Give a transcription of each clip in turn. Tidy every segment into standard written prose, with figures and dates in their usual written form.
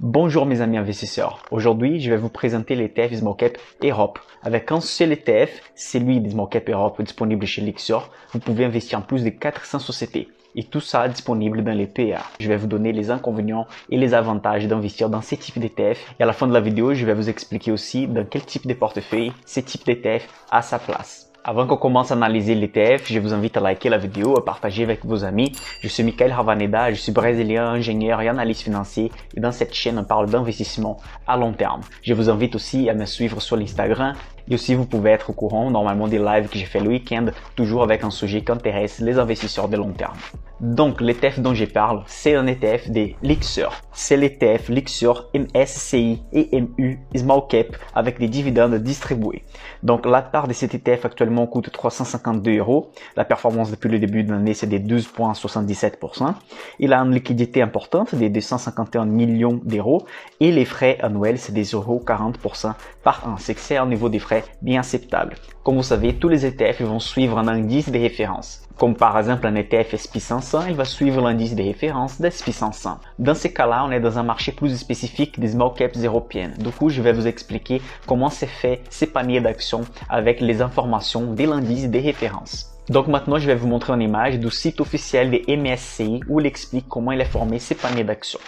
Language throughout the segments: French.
Bonjour mes amis investisseurs, aujourd'hui je vais vous présenter l'ETF Small Cap Europe. Avec un seul ETF, celui des Small Cap Europe disponible chez Lixor, vous pouvez investir en plus de 400 sociétés. Et tout ça disponible dans les PA. Je vais vous donner les inconvénients et les avantages d'investir dans ces types d'ETF. Et à la fin de la vidéo, je vais vous expliquer aussi dans quel type de portefeuille ce type d'ETF a sa place. Avant qu'on commence à analyser l'ETF, je vous invite à liker la vidéo, à partager avec vos amis. Je suis Michael Ravaneda, je suis brésilien, ingénieur et analyste financier et dans cette chaîne on parle d'investissement à long terme. Je vous invite aussi à me suivre sur l'Instagram et aussi vous pouvez être au courant normalement des lives que j'ai fait le week-end, toujours avec un sujet qui intéresse les investisseurs de long terme. Donc l'ETF dont je parle, c'est un ETF des Lixor. C'est l'ETF Lixor MSCI et MU Small Cap avec des dividendes distribués. Donc la part de cet ETF actuellement coûte 352 €. La performance depuis le début de l'année c'est de 12,77%. Il a une liquidité importante de 251 millions d'euros et les frais annuels c'est des 0,40% par an. C'est que c'est un niveau des frais bien acceptable. Comme vous savez, tous les ETF vont suivre un indice de référence. Comme par exemple un ETF SP500, il va suivre l'indice de référence de SP500. Dans ces cas-là, on est dans un marché plus spécifique des small caps européennes. Du coup, je vais vous expliquer comment c'est fait ces paniers d'actions avec les informations de l'indice de référence. Donc maintenant, je vais vous montrer une image du site officiel des MSCI où il explique comment il est formé ces paniers d'actions.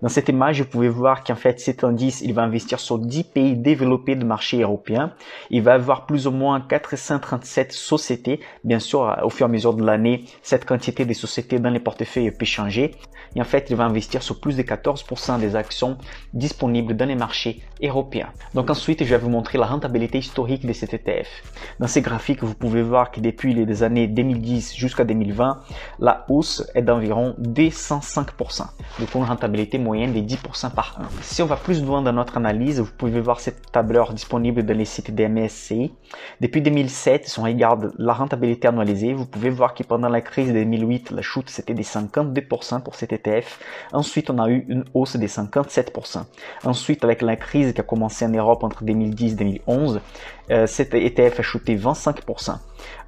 Dans cette image, vous pouvez voir qu'en fait, cet indice, il va investir sur 10 pays développés du marché européen. Il va avoir plus ou moins 437 sociétés. Bien sûr, au fur et à mesure de l'année, cette quantité de sociétés dans les portefeuilles peut changer. Et en fait, il va investir sur plus de 14% des actions disponibles dans les marchés européens. Donc ensuite, je vais vous montrer la rentabilité historique de cet ETF. Dans ces graphiques, vous pouvez voir que depuis les années 2010 jusqu'à 2020, la hausse est d'environ 205%. Donc une rentabilité moyenne de 10% par an. Si on va plus loin dans notre analyse, vous pouvez voir cette tableur disponible dans les sites des MSCI. Depuis 2007, si on regarde la rentabilité annualisée, vous pouvez voir que pendant la crise de 2008, la chute c'était de 52% pour cet ETF. Ensuite, on a eu une hausse de 57%. Ensuite, avec la crise qui a commencé en Europe entre 2010 et 2011, cet ETF a chuté 25%.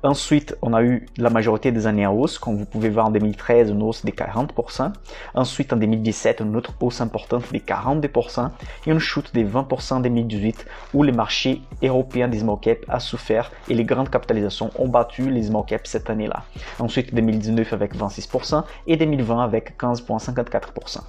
Ensuite, on a eu la majorité des années en hausse, comme vous pouvez voir en 2013, une hausse de 40%. Ensuite, en 2017, une autre hausse importante de 42% et une chute de 20% en 2018 où les marchés européens des small caps a souffert et les grandes capitalisations ont battu les small caps cette année-là. Ensuite, 2019 avec 26% et 2020 avec 15,54%.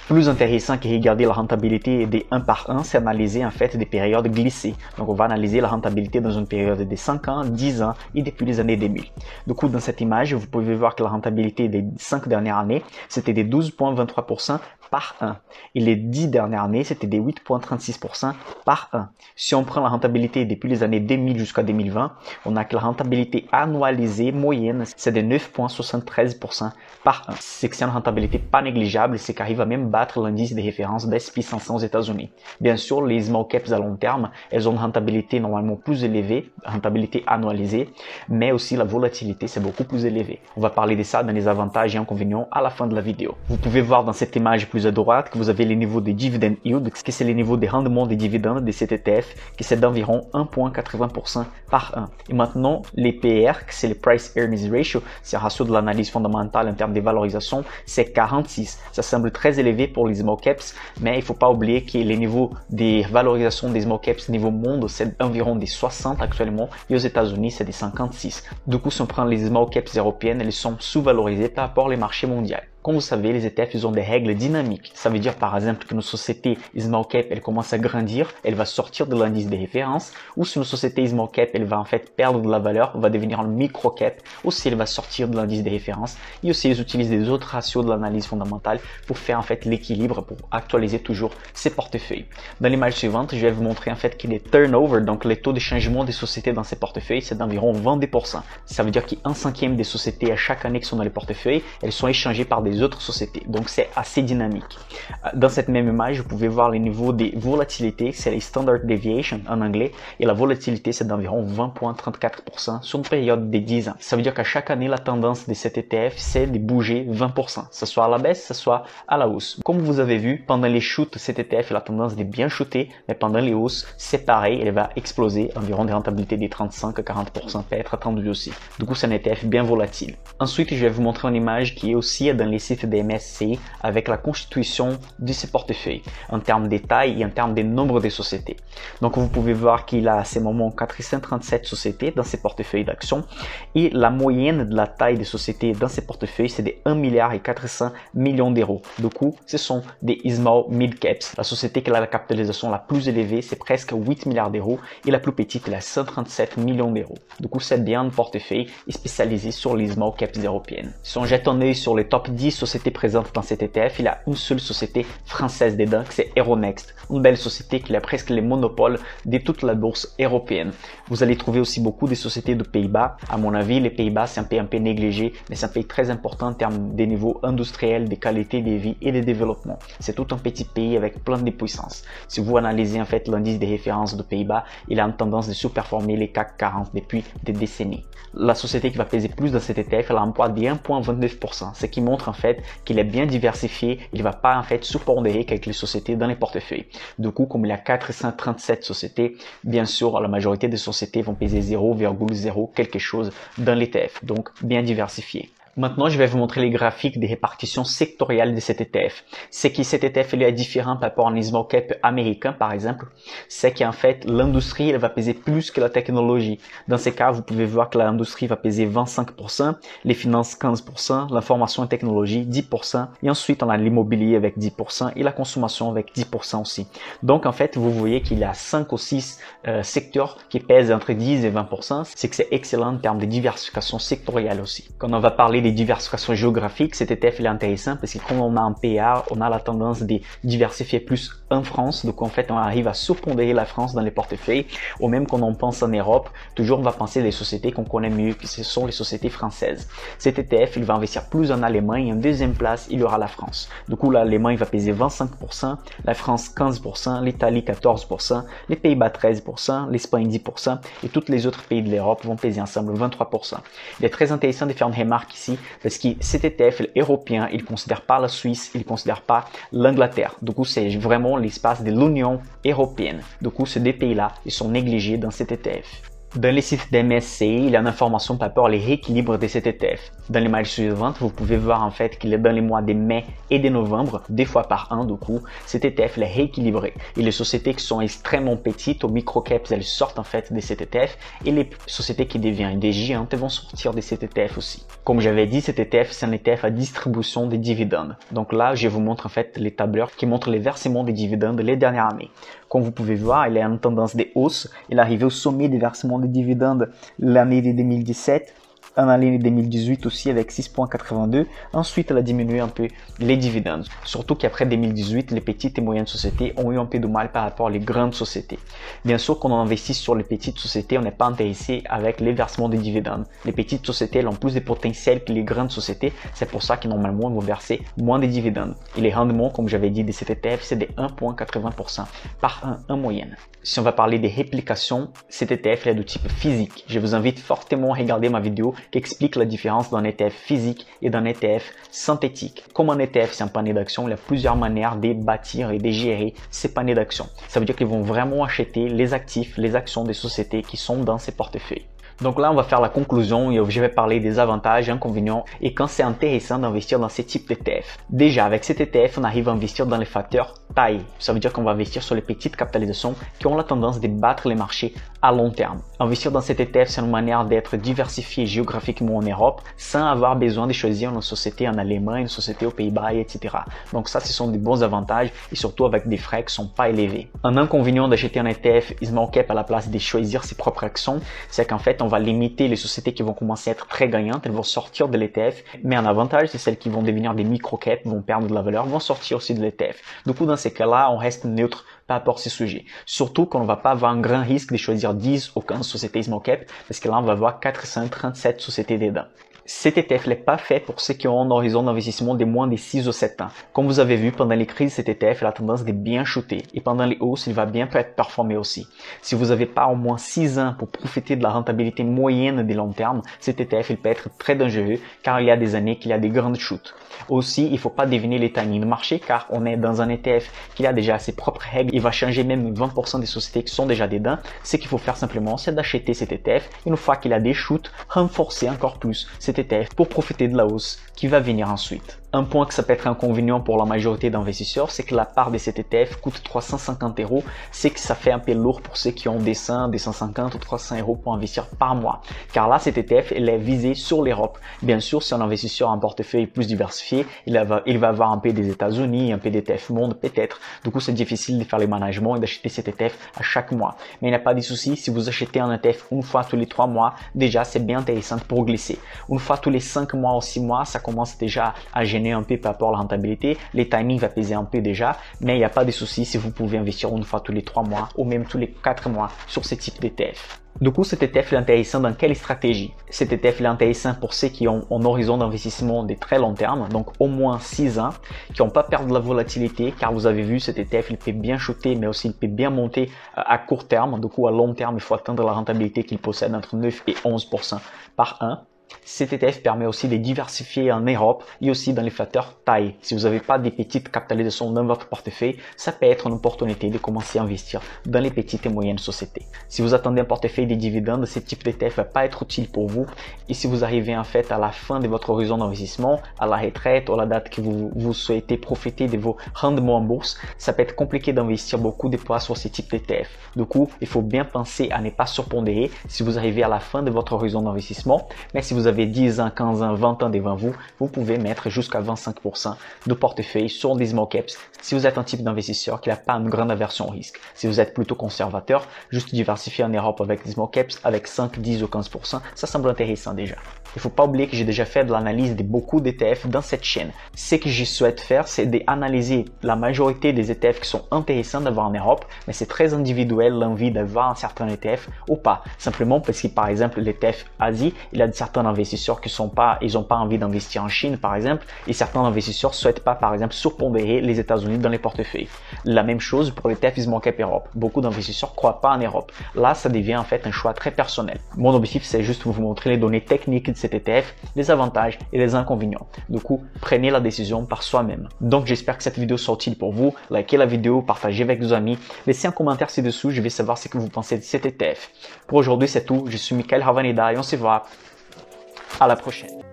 Plus intéressant que regarder la rentabilité des 1 par 1, c'est analyser en fait des périodes glissées. Donc on va analyser la rentabilité dans une période de 5 ans, 10 ans et depuis les années 2000. Du coup, dans cette image, vous pouvez voir que la rentabilité des 5 dernières années, c'était de 12,23% par an. Et les 10 dernières années, c'était de 8,36% par an. Si on prend la rentabilité depuis les années 2000 jusqu'à 2020, on a que la rentabilité annualisée moyenne, c'est de 9,73% par an. C'est que c'est une rentabilité pas négligeable, c'est qu'arrive à même battre l'indice de référence SP500 aux États-Unis. Bien sûr, les small caps à long terme, elles ont une rentabilité normalement plus élevée, rentabilité annualisée, mais aussi la volatilité, c'est beaucoup plus élevé. On va parler de ça dans les avantages et inconvénients à la fin de la vidéo. Vous pouvez voir dans cette image plus à droite que vous avez les niveaux de dividend yield, que c'est les niveaux de rendement des dividendes de cet ETF, qui c'est d'environ 1,80% par an. Et maintenant, les PR, que c'est le Price Earnings Ratio, c'est le ratio de l'analyse fondamentale en termes de valorisation, c'est 46. Ça semble très élevé pour les small caps, mais il ne faut pas oublier que les niveaux de valorisation des small caps niveau monde, c'est environ des 60 actuellement, et aux États-Unis, c'est des 56. Du coup, si on prend les small caps européennes, elles sont sous-valorisées par rapport aux marchés mondiaux. Comme vous savez, les ETF ils ont des règles dynamiques. Ça veut dire par exemple que nos sociétés small cap elle commence à grandir, elle va sortir de l'indice de référence, ou si une société small cap elle va en fait perdre de la valeur, va devenir un micro cap, ou si elle va sortir de l'indice de référence. Et aussi ils utilisent des autres ratios de l'analyse fondamentale pour faire en fait l'équilibre, pour actualiser toujours ces portefeuilles. Dans l'image suivante, je vais vous montrer en fait que les turnover, donc les taux de changement des sociétés dans ces portefeuilles, c'est d'environ 22%. Ça veut dire qu'un cinquième des sociétés à chaque année qui sont dans les portefeuilles, elles sont échangées par des autres sociétés. Donc c'est assez dynamique. Dans cette même image, vous pouvez voir les niveaux de volatilité, c'est les standard deviation en anglais, et la volatilité c'est d'environ 20,34% sur une période de 10 ans. Ça veut dire qu'à chaque année, la tendance de cet ETF c'est de bouger 20%, que ce soit à la baisse, que ce soit à la hausse. Comme vous avez vu, pendant les chutes, cet ETF a la tendance de bien chuter, mais pendant les hausses, c'est pareil, elle va exploser, environ des rentabilités de 35 à 40% peut être attendu aussi. Du coup, c'est un ETF bien volatile. Ensuite, je vais vous montrer une image qui est aussi dans les les sites des MSCI avec la constitution de ces portefeuilles en termes de taille et en termes de nombre de sociétés. Donc vous pouvez voir qu'il a à ce moment 437 sociétés dans ses portefeuilles d'actions et la moyenne de la taille des sociétés dans ces portefeuilles c'est de 1 milliard et 400 millions d'euros. Du coup, ce sont des small mid caps. La société qui a la capitalisation la plus élevée c'est presque 8 milliards d'euros et la plus petite elle a 137 millions d'euros. Du coup, c'est bien un portefeuille spécialisé sur les small caps européennes. Si on jette un œil sur les top 10 sociétés présentes dans cet ETF, il y a une seule société française dedans, c'est Euronext. Une belle société qui a presque le monopole de toute la bourse européenne. Vous allez trouver aussi beaucoup de sociétés de Pays-Bas. À mon avis, les Pays-Bas, c'est un peu négligé, mais c'est un pays très important en termes des niveaux industriels, de qualité de vie et de développement. C'est tout un petit pays avec plein de puissance. Si vous analysez en fait l'indice de référence de Pays-Bas, il a une tendance de surperformer les CAC 40 depuis des décennies. La société qui va peser plus dans cet ETF, elle a un poids de 1,29%, ce qui montre en fait qu'il est bien diversifié, il ne va pas en fait surpondérer quelques les sociétés dans les portefeuilles. Du coup, comme il y a 437 sociétés, bien sûr, la majorité des sociétés vont peser 0,0 quelque chose dans l'ETF, donc bien diversifié. Maintenant, je vais vous montrer les graphiques des répartitions sectorielles de cet ETF. C'est que cet ETF est différent par rapport à un small cap américain, par exemple. C'est qu'en fait, l'industrie, elle va peser plus que la technologie. Dans ces cas, vous pouvez voir que l'industrie va peser 25%, les finances 15%, l'information et technologie 10%, et ensuite on a l'immobilier avec 10% et la consommation avec 10% aussi. Donc, en fait, vous voyez qu'il y a 5 ou 6 secteurs qui pèsent entre 10 et 20%. C'est que c'est excellent en termes de diversification sectorielle aussi. Quand on va parler des diversifications géographiques, cet ETF il est intéressant parce que comme on a un PA, on a la tendance de diversifier plus en France. Donc en fait, on arrive à surpondérer la France dans les portefeuilles. Ou même quand on pense en Europe, toujours on va penser les sociétés qu'on connaît mieux, que ce sont les sociétés françaises. Cet ETF, il va investir plus en Allemagne. En deuxième place, il y aura la France. Du coup, l'Allemagne va peser 25%, la France 15%, l'Italie 14%, les Pays-Bas 13%, l'Espagne 10% et tous les autres pays de l'Europe vont peser ensemble 23%. Il est très intéressant de faire une remarque ici parce que cet ETF européen, il ne considère pas la Suisse, il ne considère pas l'Angleterre. Du coup, c'est vraiment l'espace de l'Union européenne. Du coup, ces deux pays-là, ils sont négligés dans cet ETF. Dans les sites d'MSCI, il y a une information par rapport aux rééquilibres de cet ETF. Dans les marges suivantes, vous pouvez voir en fait qu'il est dans les mois de mai et de novembre, 2 fois par an du coup, cet ETF est rééquilibré. Et les sociétés qui sont extrêmement petites, aux micro-caps, elles sortent en fait de cet ETF et les sociétés qui deviennent des géantes vont sortir de cet ETF aussi. Comme j'avais dit, cet ETF, c'est un ETF à distribution des dividendes. Donc là, je vous montre en fait les tableurs qui montrent les versements des dividendes les dernières années. Comme vous pouvez voir, il est en tendance de hausse. Il est arrivé au sommet des versements des dividendes l'année de 2017. En année 2018 aussi avec 6,82. Ensuite, elle a diminué un peu les dividendes. Surtout qu'après 2018, les petites et moyennes sociétés ont eu un peu de mal par rapport aux grandes sociétés. Bien sûr, quand on investit sur les petites sociétés, on n'est pas intéressé avec les versements des dividendes. Les petites sociétés elles ont plus de potentiel que les grandes sociétés. C'est pour ça que normalement, elles vont verser moins de dividendes. Et les rendements, comme j'avais dit, de cet ETF, c'est de 1,80% par an en moyenne. Si on va parler des réplications, cet ETF est de type physique. Je vous invite fortement à regarder ma vidéo qui explique la différence d'un ETF physique et d'un ETF synthétique. Comme un ETF, c'est un panier d'actions, il y a plusieurs manières de bâtir et de gérer ces paniers d'actions. Ça veut dire qu'ils vont vraiment acheter les actifs, les actions des sociétés qui sont dans ces portefeuilles. Donc là, on va faire la conclusion et je vais parler des avantages, inconvénients et quand c'est intéressant d'investir dans ce type d'ETF. Déjà, avec cet ETF, on arrive à investir dans les facteurs taille. Ça veut dire qu'on va investir sur les petites capitalisations qui ont la tendance de battre les marchés à long terme. Investir dans cet ETF, c'est une manière d'être diversifié géographiquement en Europe sans avoir besoin de choisir une société en Allemagne, une société aux Pays-Bas, etc. Donc ça, ce sont des bons avantages et surtout avec des frais qui sont pas élevés. Un inconvénient d'acheter un ETF small cap à la place de choisir ses propres actions, c'est qu'en fait, on va limiter les sociétés qui vont commencer à être très gagnantes, elles vont sortir de l'ETF, mais un avantage, c'est celles qui vont devenir des micro-caps, vont perdre de la valeur, vont sortir aussi de l'ETF. Du coup, dans ces cas-là, on reste neutre par rapport à ces sujets. Surtout qu'on ne va pas avoir un grand risque de choisir 10 ou 15 sociétés small cap, parce que là, on va avoir 437 sociétés dedans. Cet ETF n'est pas fait pour ceux qui ont un horizon d'investissement de moins de 6 ou 7 ans. Comme vous avez vu, pendant les crises, cet ETF a tendance de bien chuter et pendant les hausses, il va bien performer aussi. Si vous n'avez pas au moins 6 ans pour profiter de la rentabilité moyenne de long terme, cet ETF il peut être très dangereux car il y a des années qu'il y a des grandes chutes. Aussi, il ne faut pas deviner les timings de marché car on est dans un ETF qui a déjà ses propres règles. Il va changer même 20% des sociétés qui sont déjà dedans. Ce qu'il faut faire simplement, c'est d'acheter cet ETF. Une fois qu'il a des chutes, renforcer encore plus cet ETF pour profiter de la hausse qui va venir ensuite. Un point que ça peut être inconvénient pour la majorité d'investisseurs, c'est que la part de cet ETF coûte 350 €. C'est que ça fait un peu lourd pour ceux qui ont des 150 ou 300 € pour investir par mois. Car là, cet ETF, il est visé sur l'Europe. Bien sûr, si un investisseur a un portefeuille plus diversifié, il va avoir un peu des États-Unis, un peu d'ETF monde peut-être. Du coup, c'est difficile de faire les managements et d'acheter cet ETF à chaque mois. Mais il n'y a pas de souci, si vous achetez un ETF une fois tous les 3 mois, déjà, c'est bien intéressant pour glisser. Une fois tous les 5 mois ou 6 mois, ça commence déjà à gêner un peu par rapport à la rentabilité, les timings va peser un peu déjà, mais il n'y a pas de souci si vous pouvez investir une fois tous les 3 mois ou même tous les 4 mois sur ce type d'ETF. Du coup, cet ETF est intéressant dans quelle stratégie? Cet ETF est intéressant pour ceux qui ont un horizon d'investissement de très long terme, donc au moins 6 ans, qui n'ont pas perdu la volatilité, car vous avez vu, cet ETF, il peut bien chuter, mais aussi il peut bien monter à court terme. Du coup, à long terme, il faut atteindre la rentabilité qu'il possède entre 9 et 11% par an. Cet ETF permet aussi de diversifier en Europe et aussi dans les facteurs taille. Si vous n'avez pas des petites capitalisations dans votre portefeuille, ça peut être une opportunité de commencer à investir dans les petites et moyennes sociétés. Si vous attendez un portefeuille de dividendes, ce type d'ETF va pas être utile pour vous. Et si vous arrivez en fait à la fin de votre horizon d'investissement, à la retraite ou à la date que vous souhaitez profiter de vos rendements en bourse, ça peut être compliqué d'investir beaucoup de poids sur ce type d'ETF. Du coup, il faut bien penser à ne pas surpondérer si vous arrivez à la fin de votre horizon d'investissement. Mais si vous avez 10 ans, 15 ans, 20 ans devant vous, vous pouvez mettre jusqu'à 25% de portefeuille sur des small caps si vous êtes un type d'investisseur qui n'a pas une grande aversion au risque. Si vous êtes plutôt conservateur, juste diversifier en Europe avec des small caps avec 5, 10 ou 15%, ça semble intéressant déjà. Il ne faut pas oublier que j'ai déjà fait de l'analyse de beaucoup d'ETF dans cette chaîne. Ce que je souhaite faire, c'est d'analyser la majorité des ETF qui sont intéressants d'avoir en Europe, mais c'est très individuel l'envie d'avoir un certain ETF ou pas. Simplement parce que par exemple l'ETF Asie, il y a certains investisseurs qui ils n'ont pas envie d'investir en Chine par exemple, et certains investisseurs souhaitent pas par exemple surpondérer les États-Unis dans les portefeuilles. La même chose pour l'ETF Small Cap Europe. Beaucoup d'investisseurs croient pas en Europe. Là, ça devient en fait un choix très personnel. Mon objectif, c'est juste de vous montrer les données techniques de cet ETF, les avantages et les inconvénients. Du coup, prenez la décision par soi-même. Donc, j'espère que cette vidéo soit utile pour vous. Likez la vidéo, partagez avec vos amis, laissez un commentaire ci-dessous, je vais savoir ce que vous pensez de cet ETF. Pour aujourd'hui, c'est tout. Je suis Michael Havanida et on se voit à la prochaine.